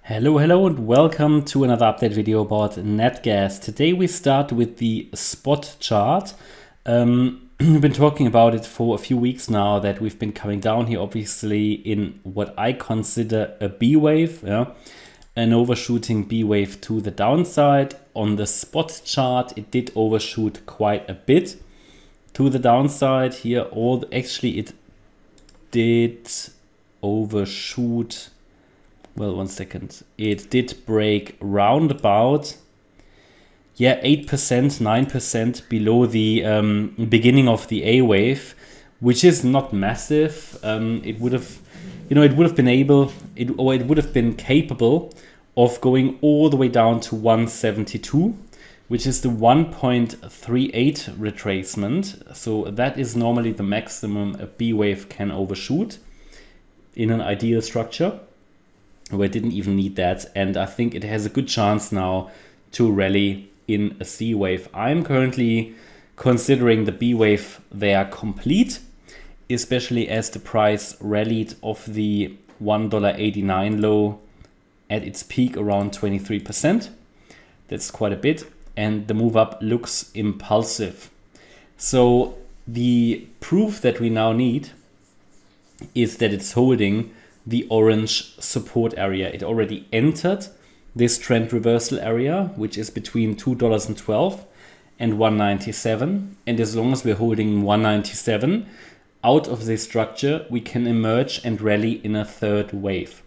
Hello and welcome to another update video about Natgas. Today we start with the spot chart. We've been talking about it for a few weeks now that we've been coming down here obviously in what I consider a B wave, an overshooting B wave to the downside. On the spot chart it did overshoot quite a bit to the downside here. Actually it did overshoot. Well, 1 second. It did break roundabout, 8%, 9% below the beginning of the A wave, which is not massive. It would have, it would have been capable of going all the way down to 172, which is the 1.38 retracement. So that is normally the maximum a B wave can overshoot in an ideal structure. We didn't even need that, and I think it has a good chance now to rally in a C wave. I'm currently considering the B wave there complete, especially as the price rallied off the $1.89 low at its peak around 23%. That's quite a bit, and the move up looks impulsive. So the proof that we now need is that it's holding the orange support area. It already entered this trend reversal area, which is between $2.12 and $1.97. And as long as we're holding $1.97 out of this structure, we can emerge and rally in a third wave.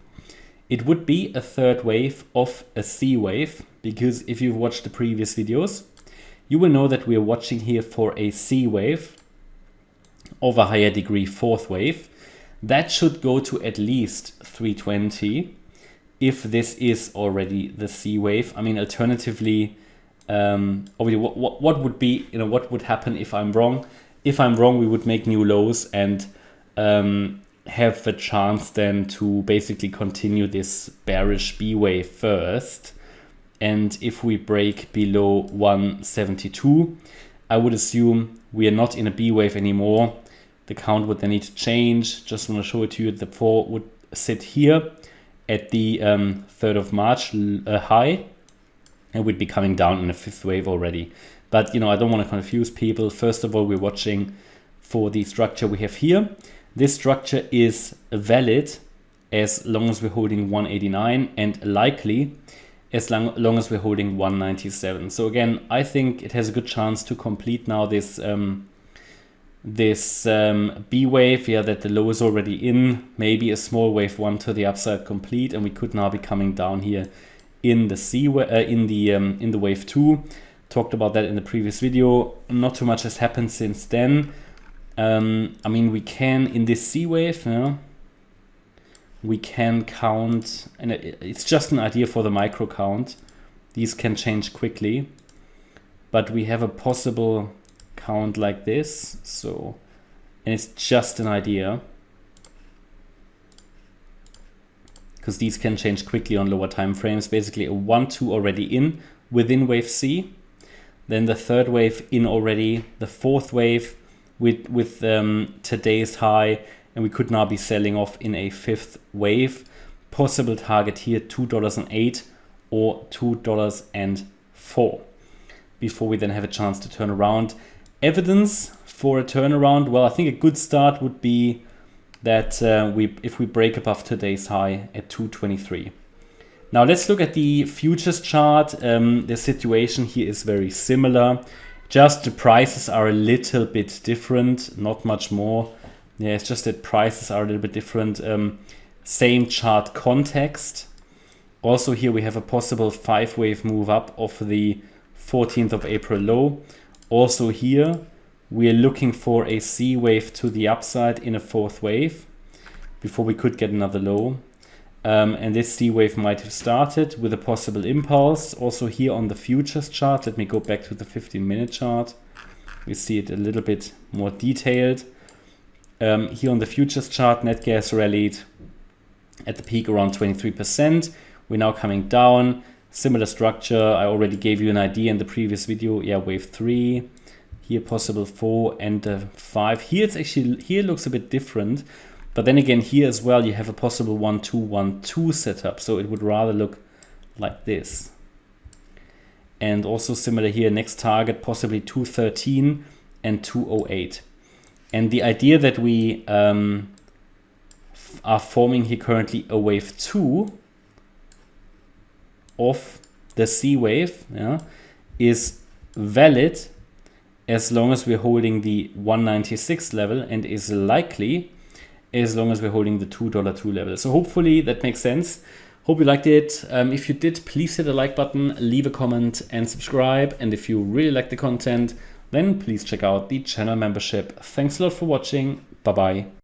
It would be a third wave of a C wave, because if you've watched the previous videos, you will know that we're watching here for a C wave of a higher degree fourth wave. That should go to at least 320 if this is already the C wave. I mean, alternatively, obviously, what would be, what would happen if I'm wrong? If I'm wrong, we would make new lows and have a chance then to basically continue this bearish B wave first. And if we break below 172, I would assume we are not in a B wave anymore. The count would then need to change. Just want to show it to you. The 4 would sit here at the 3rd of March high, and we'd be coming down in a fifth wave already. But I don't want to confuse people. First of all, we're watching for the structure we have here. This structure is valid as long as we're holding 189, and likely as long as we're holding 197. So again, I think it has a good chance to complete now this B wave, that the low is already in, maybe a small wave one to the upside complete, and we could now be coming down here in the C in the wave two. Talked about that in the previous video. Not too much has happened since then. I mean, we can in this C wave, we can count, and it's just an idea for the micro count. These can change quickly, but we have a possible count like this, so, and it's just an idea because these can change quickly on lower time frames. Basically a 1-2 already in within wave C, then the third wave in already, the fourth wave with today's high, and we could now be selling off in a fifth wave. Possible target here $2.08 or $2.04 before we then have a chance to turn around. Evidence for a turnaround, well, I think a good start would be that if we break above today's high at 223. Now let's look at the futures chart. The situation here is very similar, just the prices are a little bit different, not much more. It's just that prices are a little bit different. Same chart context. Also here we have a possible 5-wave move up of the 14th of April low. Also here, we are looking for a C wave to the upside in a fourth wave before we could get another low. And this C wave might have started with a possible impulse. Also here on the futures chart, let me go back to the 15-minute chart. We see it a little bit more detailed. Here on the futures chart, Natgas rallied at the peak around 23%. We're now coming down. Similar structure, I already gave you an idea in the previous video. Wave 3, here possible 4 and 5. Here it's actually, here it looks a bit different. But then again, here as well, you have a possible 1-2-1-2 setup. So it would rather look like this. And also similar here, next target, possibly 213 and 208. And the idea that we are forming here currently a wave 2 of the C wave, yeah, is valid as long as we're holding the 196 level, and is likely as long as we're holding the $2 level. So hopefully that makes sense. Hope you liked it. If you did, please hit the like button, leave a comment and subscribe. And if you really like the content, then please check out the channel membership. Thanks a lot for watching. Bye-bye.